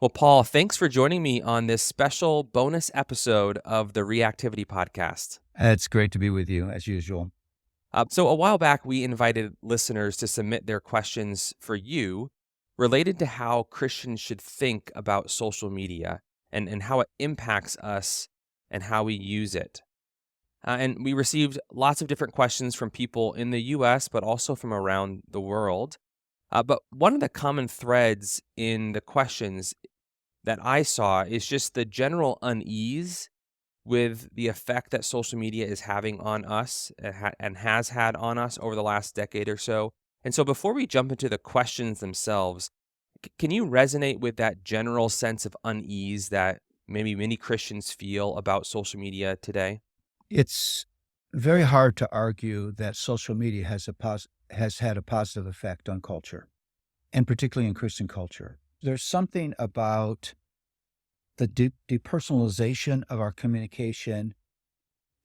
Well, Paul, thanks for joining me on this special bonus episode of the Reactivity podcast. It's great to be with you, as usual. So, a while back, we invited listeners to submit their questions for you related to how Christians should think about social media and how it impacts us and how we use it. And we received lots of different questions from people in the US, but also from around the world. But one of the common threads in the questions that I saw is just the general unease with the effect that social media is having on us and has had on us over the last decade or so. And so before we jump into the questions themselves, can you resonate with that general sense of unease that maybe many Christians feel about social media today? It's very hard to argue that social media has had a positive effect on culture, and particularly in Christian culture. There's something about the depersonalization of our communication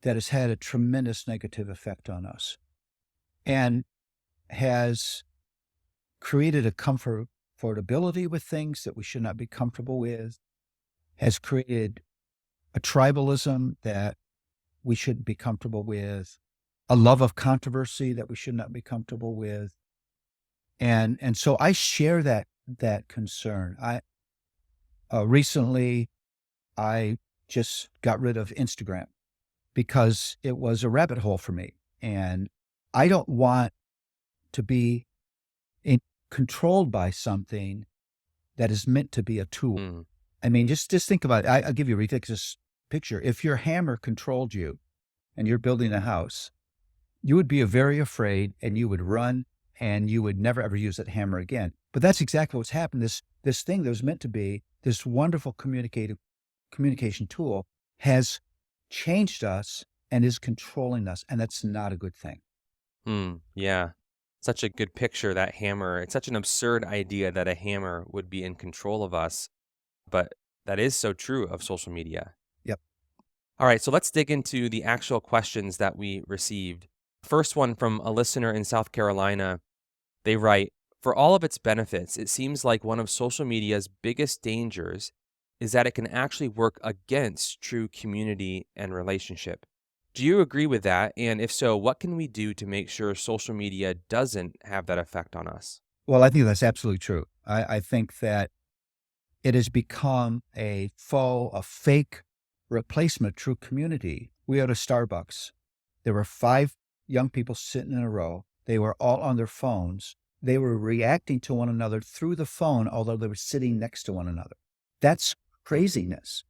that has had a tremendous negative effect on us and has created a comfortability with things that we should not be comfortable with, has created a tribalism that we shouldn't be comfortable with, a love of controversy that we should not be comfortable with. And so I share that concern. Recently, I just got rid of Instagram because it was a rabbit hole for me. And I don't want to be controlled by something that is meant to be a tool. Mm. I mean, just think about it. I'll give you a ridiculous picture. If your hammer controlled you and you're building a house, you would be very afraid and you would run and you would never ever use that hammer again. But that's exactly what's happened. This thing that was meant to be this wonderful communication tool has changed us and is controlling us. And that's not a good thing. Yeah. Such a good picture, that hammer. It's such an absurd idea that a hammer would be in control of us, but that is so true of social media. Yep. All right, so let's dig into the actual questions that we received. First one from a listener in South Carolina. They write, "For all of its benefits, it seems like one of social media's biggest dangers is that it can actually work against true community and relationship. Do you agree with that? And if so, what can we do to make sure social media doesn't have that effect on us?" Well, I think that's absolutely true. I think that it has become a fake replacement of true community. We had a Starbucks. There were 5 young people sitting in a row. They were all on their phones. They were reacting to one another through the phone, although they were sitting next to one another. That's craziness.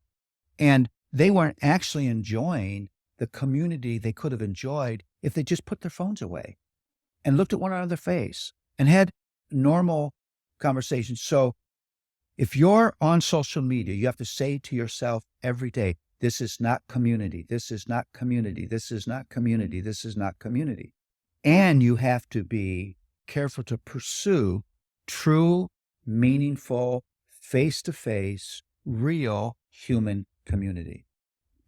And they weren't actually enjoying the community they could have enjoyed if they just put their phones away and looked at one another's face and had normal conversations. So if you're on social media, you have to say to yourself every day, this is not community. This is not community. This is not community. This is not community. And you have to be careful to pursue true, meaningful, face-to-face, real human community.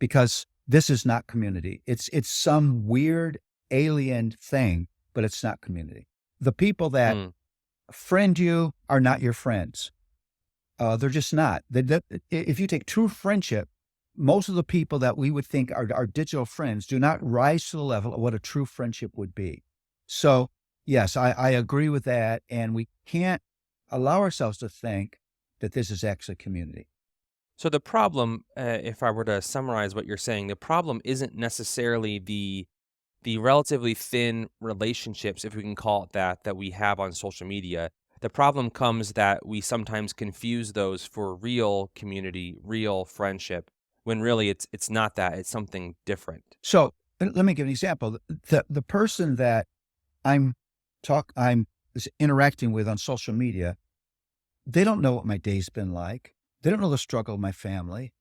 Because this is not community. It's some weird alien thing, but it's not community. The people that friend you are not your friends. They're just not. If you take true friendship, most of the people that we would think are our digital friends do not rise to the level of what a true friendship would be. So, yes, I agree with that. And we can't allow ourselves to think that this is actually community. So the problem, if I were to summarize what you're saying, the problem isn't necessarily the relatively thin relationships, if we can call it that we have on social media. The problem comes that we sometimes confuse those for real community, real friendship, when really it's not that, it's something different. So let me give an example. The person that I'm interacting with on social media, they don't know what my day's been like. They don't know the struggle of my family.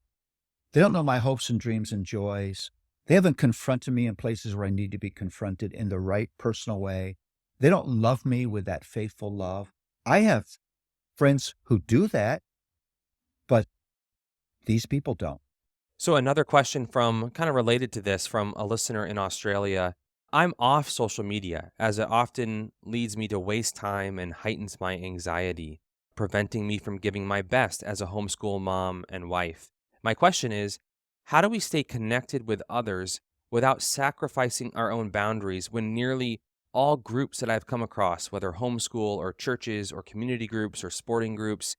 They don't know my hopes and dreams and joys. They haven't confronted me in places where I need to be confronted in the right personal way. They don't love me with that faithful love. I have friends who do that, but these people don't. So another question from kind of related to this from a listener in Australia. I'm off social media as it often leads me to waste time and heightens my anxiety. preventing me from giving my best as a homeschool mom and wife. My question is, how do we stay connected with others without sacrificing our own boundaries when nearly all groups that I've come across, whether homeschool or churches or community groups or sporting groups,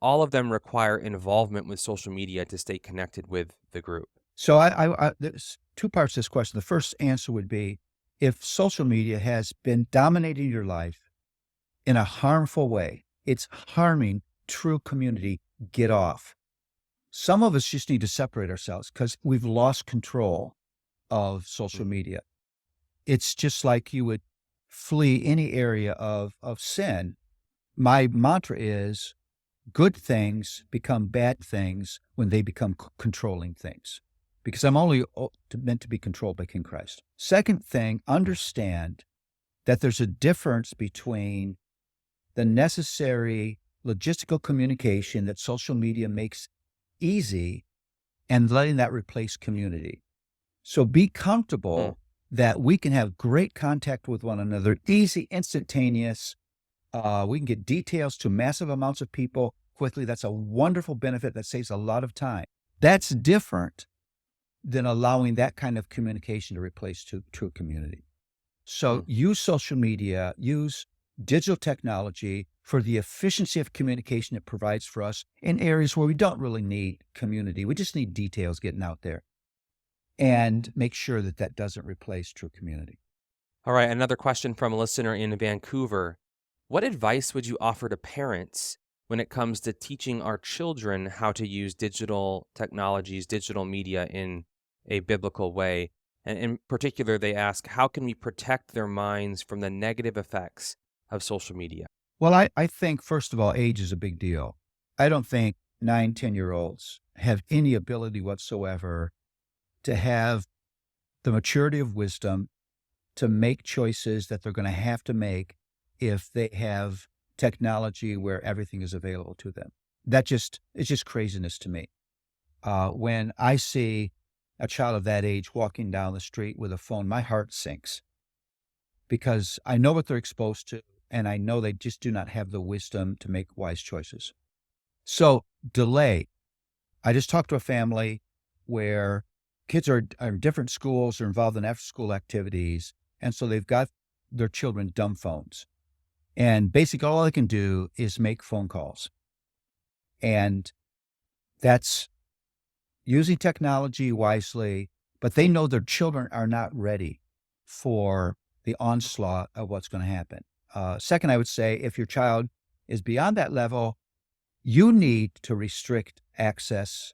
all of them require involvement with social media to stay connected with the group? So there's two parts to this question. The first answer would be, if social media has been dominating your life in a harmful way, it's harming true community, get off. Some of us just need to separate ourselves because we've lost control of social media. It's just like you would flee any area of sin. My mantra is, good things become bad things when they become controlling things, because I'm only meant to be controlled by King Christ. Second thing, understand that there's a difference between the necessary logistical communication that social media makes easy and letting that replace community. So be comfortable that we can have great contact with one another, easy, instantaneous. We can get details to massive amounts of people quickly. That's a wonderful benefit that saves a lot of time. That's different than allowing that kind of communication to replace true community. So use social media, use digital technology for the efficiency of communication it provides for us in areas where we don't really need community. We just need details getting out there, and make sure that that doesn't replace true community. All right, another question from a listener in Vancouver. What advice would you offer to parents when it comes to teaching our children how to use digital technologies, digital media in a biblical way? And in particular, they ask, how can we protect their minds from the negative effects of social media? Well, I think, first of all, age is a big deal. I don't think 9, 10-year-olds have any ability whatsoever to have the maturity of wisdom to make choices that they're going to have to make if they have technology where everything is available to them. It's just craziness to me. When I see a child of that age walking down the street with a phone, my heart sinks, because I know what they're exposed to, and I know they just do not have the wisdom to make wise choices. So delay. I just talked to a family where kids are in different schools, they're involved in after-school activities, and so they've got their children dumb phones. And basically all they can do is make phone calls. And that's using technology wisely, but they know their children are not ready for the onslaught of what's going to happen. Second, I would say, if your child is beyond that level, you need to restrict access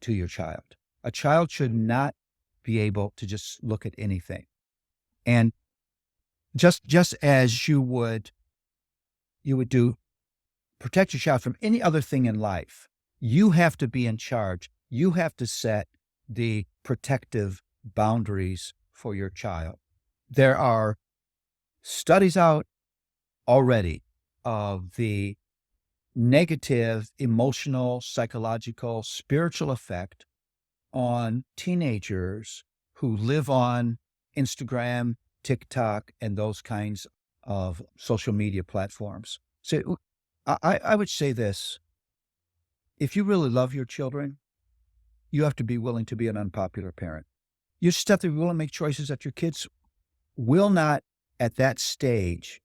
to your child. A child should not be able to just look at anything. And just as you would protect your child from any other thing in life, you have to be in charge. You have to set the protective boundaries for your child. There are studies out already of the negative emotional, psychological, spiritual effect on teenagers who live on Instagram, TikTok, and those kinds of social media platforms. So I would say this: if you really love your children, you have to be willing to be an unpopular parent. You just have to be willing to make choices that your kids will not, at that stage,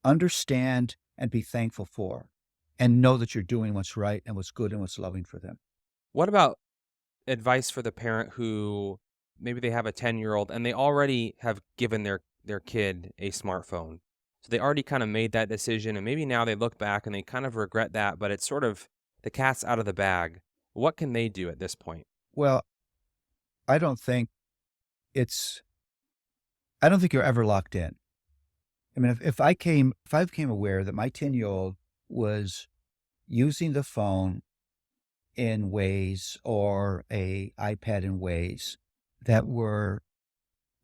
understand and be thankful for, and know that you're doing what's right and what's good and what's loving for them. What about advice for the parent who maybe they have a 10-year-old and they already have given their kid a smartphone? So they already kind of made that decision, and maybe now they look back and they kind of regret that, but it's sort of the cat's out of the bag. What can they do at this point? Well, I don't think you're ever locked in. I mean, if I became aware that my 10-year-old was using the phone in ways, or a iPad in ways that were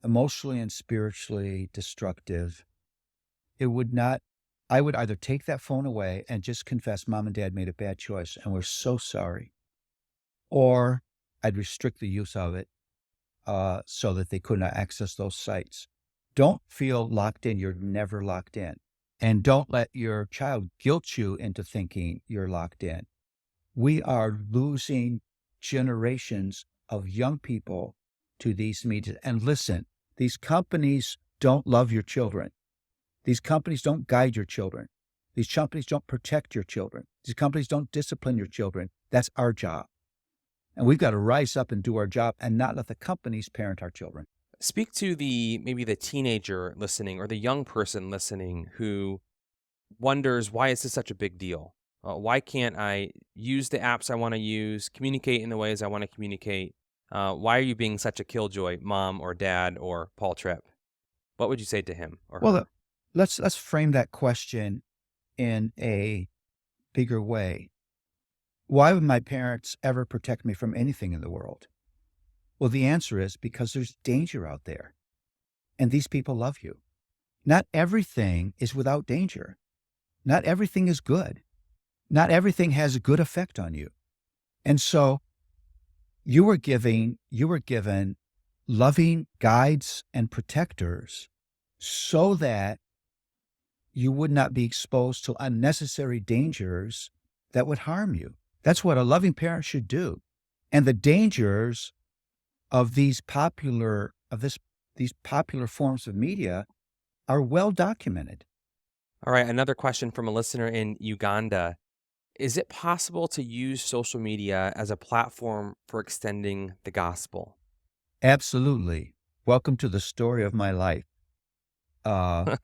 emotionally and spiritually destructive, I would either take that phone away and just confess, Mom and Dad made a bad choice and we're so sorry, or I'd restrict the use of it so that they could not access those sites. Don't feel locked in. You're never locked in. And don't let your child guilt you into thinking you're locked in. We are losing generations of young people to these media. And listen, these companies don't love your children. These companies don't guide your children. These companies don't protect your children. These companies don't discipline your children. That's our job. And we've got to rise up and do our job and not let the companies parent our children. Speak to maybe the teenager listening or the young person listening who wonders, why is this such a big deal? Why can't I use the apps I want to use, communicate in the ways I want to communicate? Why are you being such a killjoy, mom or dad or Paul Tripp? What would you say to him or Well, her? let's frame that question in a bigger way. Why would my parents ever protect me from anything in the world? Well, the answer is because there's danger out there, and these people love you. Not everything is without danger. Not everything is good. Not everything has a good effect on you. And so you were given loving guides and protectors so that you would not be exposed to unnecessary dangers that would harm you. That's what a loving parent should do. And the dangers of these popular forms of media are well documented. All right, another question from a listener in Uganda. Is it possible to use social media as a platform for extending the gospel? Absolutely. Welcome to the story of my life. Uh,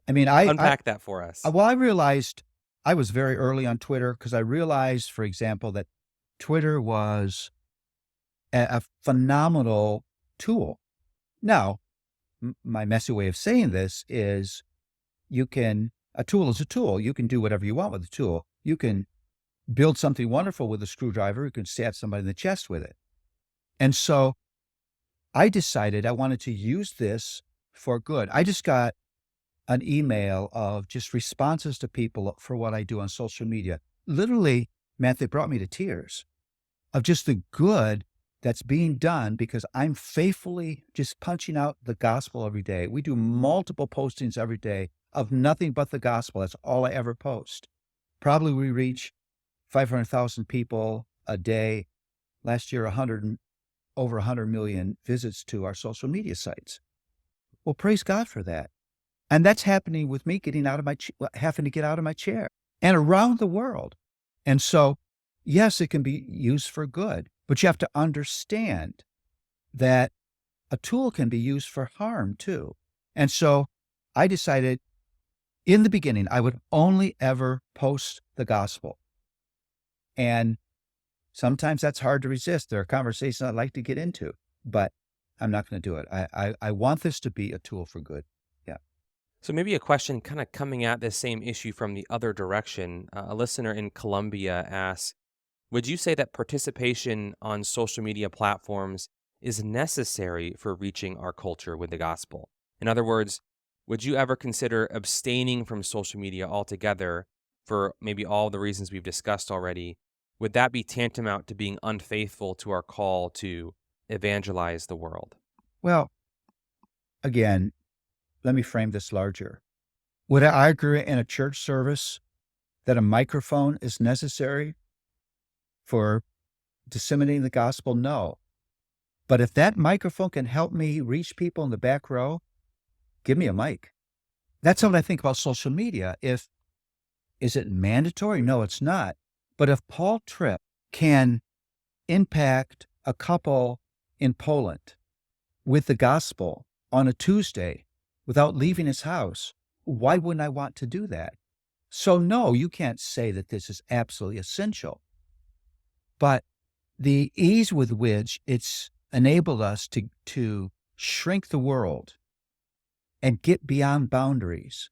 I mean, I Unpack that for us. well, I realized I was very early on Twitter because I realized, for example, that Twitter was a phenomenal tool. Now, my messy way of saying this is a tool is a tool. You can do whatever you want with a tool. You can build something wonderful with a screwdriver. You can stab somebody in the chest with it. And so I decided I wanted to use this for good. I just got an email of just responses to people for what I do on social media. Literally, Matt, they brought me to tears of just the good that's being done because I'm faithfully just punching out the gospel every day. We do multiple postings every day of nothing but the gospel. That's all I ever post. Probably we reach 500,000 people a day. Last year, over 100 million visits to our social media sites. Well, praise God for that. And that's happening with me having to get out of my chair and around the world. And so, yes, it can be used for good, but you have to understand that a tool can be used for harm too. And so I decided in the beginning, I would only ever post the gospel. And sometimes that's hard to resist. There are conversations I'd like to get into, but I'm not going to do it. I want this to be a tool for good. Yeah. So maybe a question kind of coming at this same issue from the other direction. A listener in Colombia asks, would you say that participation on social media platforms is necessary for reaching our culture with the gospel? In other words, would you ever consider abstaining from social media altogether for maybe all the reasons we've discussed already? Would that be tantamount to being unfaithful to our call to evangelize the world? Well, again, let me frame this larger. Would I agree in a church service that a microphone is necessary for disseminating the gospel? No. But if that microphone can help me reach people in the back row, give me a mic. That's what I think about social media. Is it mandatory? No, it's not. But if Paul Tripp can impact a couple in Poland with the gospel on a Tuesday without leaving his house, why wouldn't I want to do that? So no, you can't say that this is absolutely essential. But the ease with which it's enabled us to shrink the world and get beyond boundaries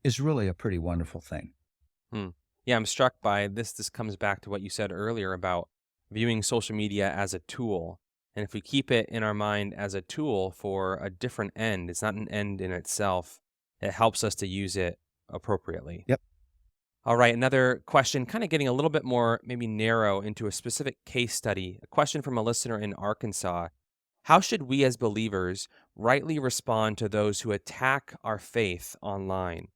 is really a pretty wonderful thing. Yeah, I'm struck by this. This comes back to what you said earlier about viewing social media as a tool. And if we keep it in our mind as a tool for a different end, it's not an end in itself. It helps us to use it appropriately. Yep. All right, another question, kind of getting a little bit more maybe narrow into a specific case study. A question from a listener in Arkansas. How should we as believers rightly respond to those who attack our faith online?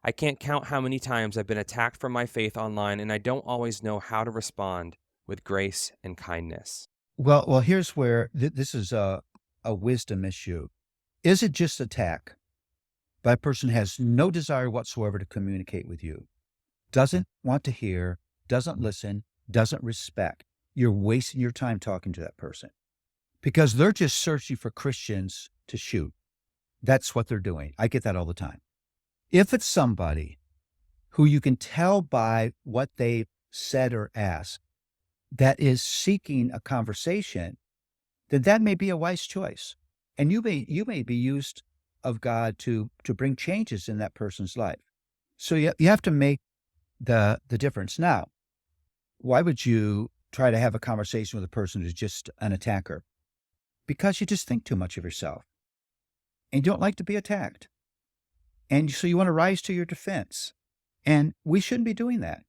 I can't count how many times I've been attacked for my faith online, and I don't always know how to respond with grace and kindness. Well, here's where this is a wisdom issue. Is it just attack? That person has no desire whatsoever to communicate with you, doesn't want to hear, doesn't listen, doesn't respect. You're wasting your time talking to that person because they're just searching for Christians to shoot. That's what they're doing. I get that all the time. If it's somebody who you can tell by what they said or asked that is seeking a conversation, then that may be a wise choice. And you may be used of God to bring changes in that person's life. So you have to make the difference. Now, why would you try to have a conversation with a person who's just an attacker? Because you just think too much of yourself and you don't like to be attacked. And so you want to rise to your defense. And we shouldn't be doing that.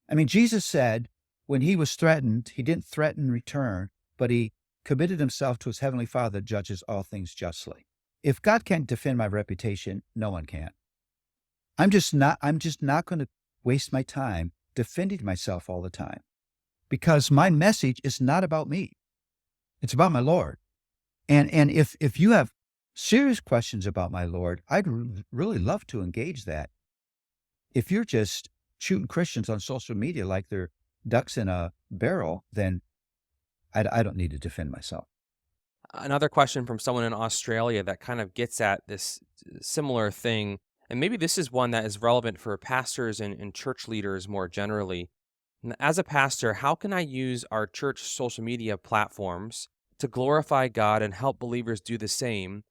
I mean, Jesus said when he was threatened, he didn't threaten in return, but he committed himself to his heavenly Father that judges all things justly. If God can't defend my reputation, no one can. I'm just not going to waste my time defending myself all the time because my message is not about me. It's about my Lord. And if you have serious questions about my Lord, I'd really love to engage that. If you're just shooting Christians on social media like they're ducks in a barrel, then I don't need to defend myself. Another question from someone in Australia that kind of gets at this similar thing, and maybe this is one that is relevant for pastors and church leaders more generally. As a pastor, how can I use our church social media platforms to glorify God and help believers do the same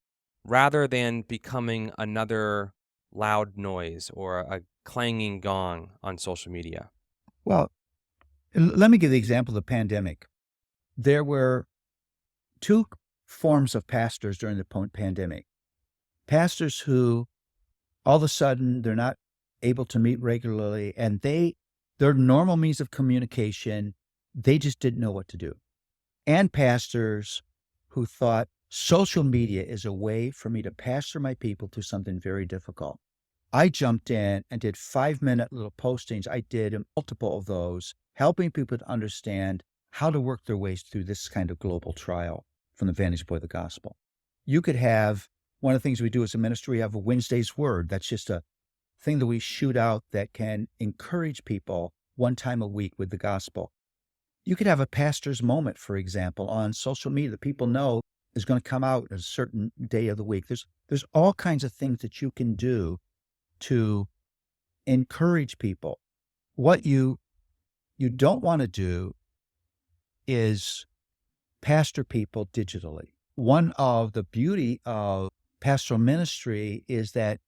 rather than becoming another loud noise or a clanging gong on social media? Well, let me give the example of the pandemic. There were two forms of pastors during the pandemic. Pastors who all of a sudden they're not able to meet regularly and their normal means of communication, they just didn't know what to do. And pastors who thought social media is a way for me to pastor my people through something very difficult. I jumped in and did 5-minute little postings. I did multiple of those, helping people to understand how to work their ways through this kind of global trial from the vantage point of the gospel. You could have one of the things we do as a ministry, we have a Wednesday's Word. That's just a thing that we shoot out that can encourage people one time a week with the gospel. You could have a pastor's moment, for example, on social media that people know is going to come out at a certain day of the week. There's all kinds of things that you can do to encourage people. What you don't want to do is pastor people digitally. One of the beauty of pastoral ministry is that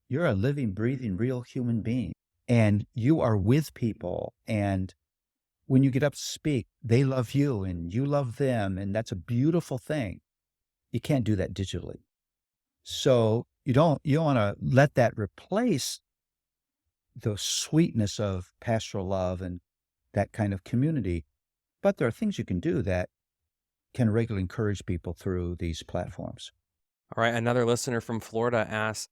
you're a living, breathing, real human being, and you are with people. And when you get up to speak, they love you and you love them. And that's a beautiful thing. You can't do that digitally. So you don't want to let that replace the sweetness of pastoral love and that kind of community. But there are things you can do that can regularly encourage people through these platforms. All right, another listener from Florida asks,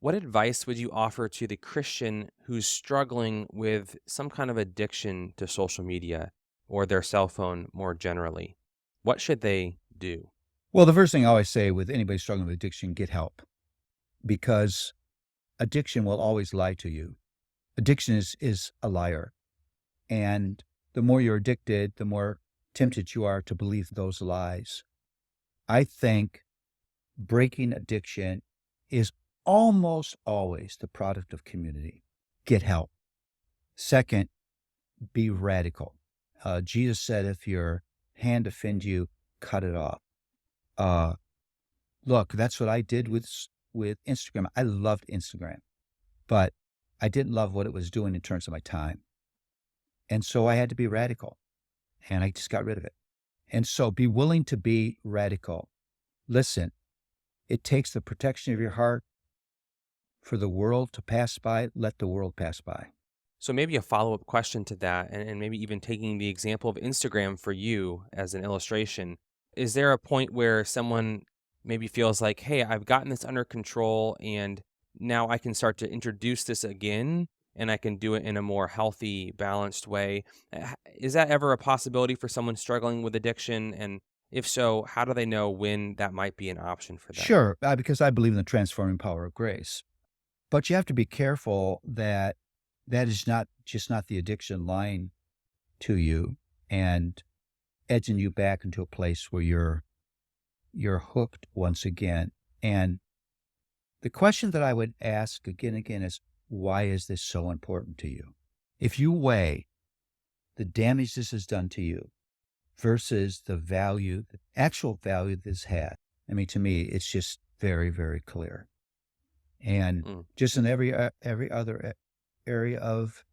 what advice would you offer to the Christian who's struggling with some kind of addiction to social media or their cell phone more generally? What should they do? Well, the first thing I always say with anybody struggling with addiction, get help. Because addiction will always lie to you. Addiction is a liar. And the more you're addicted, the more tempted you are to believe those lies. I think breaking addiction is almost always the product of community. Get help. Second, be radical. Jesus said, if your hand offends you, cut it off. Look, that's what I did with Instagram. I loved Instagram, but I didn't love what it was doing in terms of my time. And so I had to be radical, and I just got rid of it. And so be willing to be radical. Listen, it takes the protection of your heart for the world to pass by. Let the world pass by. So maybe a follow-up question to that, and maybe even taking the example of Instagram for you as an illustration, is there a point where someone maybe feels like, hey, I've gotten this under control and now I can start to introduce this again and I can do it in a more healthy, balanced way. Is that ever a possibility for someone struggling with addiction? And if so, how do they know when that might be an option for them? Sure, because I believe in the transforming power of grace. But you have to be careful that that is not the addiction lying to you and edging you back into a place where you're hooked once again. And the question that I would ask again and again is, why is this so important to you? If you weigh the damage this has done to you versus the value, the actual value this had, I mean, to me, it's just very, very clear. And Mm. just in every other area of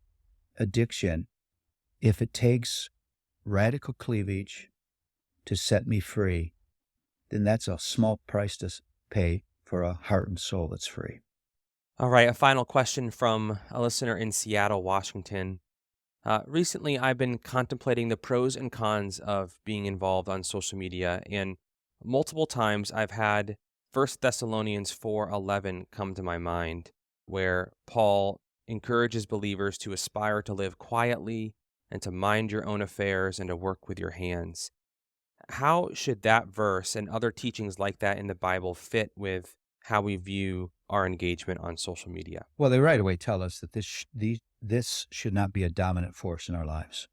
addiction, if it takes radical cleavage to set me free, then that's a small price to pay for a heart and soul that's free. All right, a final question from a listener in Seattle, Washington. Recently, I've been contemplating the pros and cons of being involved on social media, and multiple times I've had First Thessalonians 4:11 come to my mind, where Paul encourages believers to aspire to live quietly and to mind your own affairs and to work with your hands. How should that verse and other teachings like that in the Bible fit with how we view our engagement on social media? Well, they right away tell us that this should not be a dominant force in our lives.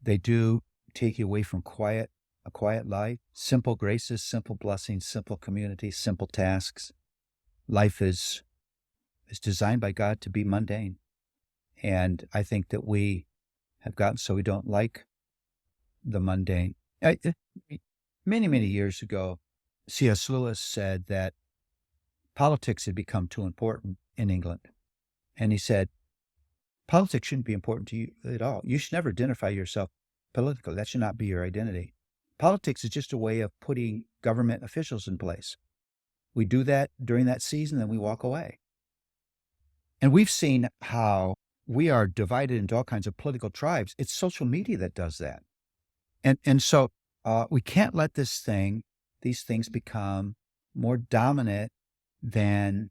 They do take you away from a quiet life, simple graces, simple blessings, simple community, simple tasks. Life is designed by God to be mundane. And I think that we have gotten so we don't like the mundane. Many, many years ago, C.S. Lewis said that politics had become too important in England. And he said, politics shouldn't be important to you at all. You should never identify yourself politically. That should not be your identity. Politics is just a way of putting government officials in place. We do that during that season, then we walk away. And we've seen how we are divided into all kinds of political tribes. It's social media that does that. And so we can't let these things become more dominant than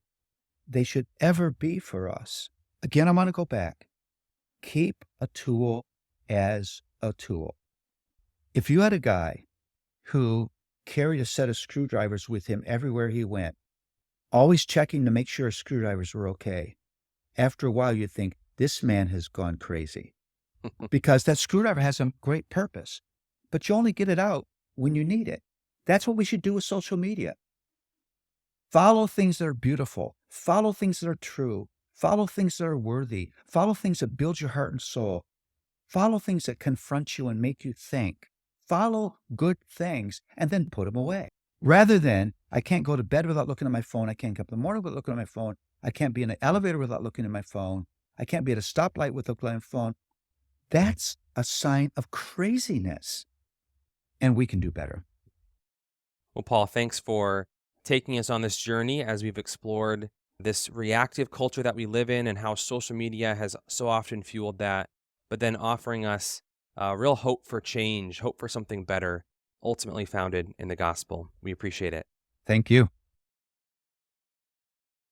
they should ever be for us. Again, I want to go back. Keep a tool as a tool. If you had a guy who carried a set of screwdrivers with him everywhere he went, always checking to make sure his screwdrivers were okay, after a while you'd think, this man has gone crazy. Because that screwdriver has a great purpose, but you only get it out when you need it. That's what we should do with social media. Follow things that are beautiful. Follow things that are true. Follow things that are worthy. Follow things that build your heart and soul. Follow things that confront you and make you think. Follow good things and then put them away. Rather than, I can't go to bed without looking at my phone. I can't get up in the morning without looking at my phone. I can't be in an elevator without looking at my phone. I can't be at a stoplight without looking at my phone. That's a sign of craziness. And we can do better. Well, Paul, thanks for taking us on this journey as we've explored this reactive culture that we live in and how social media has so often fueled that, but then offering us real hope for change, hope for something better, ultimately founded in the gospel. We appreciate it. Thank you.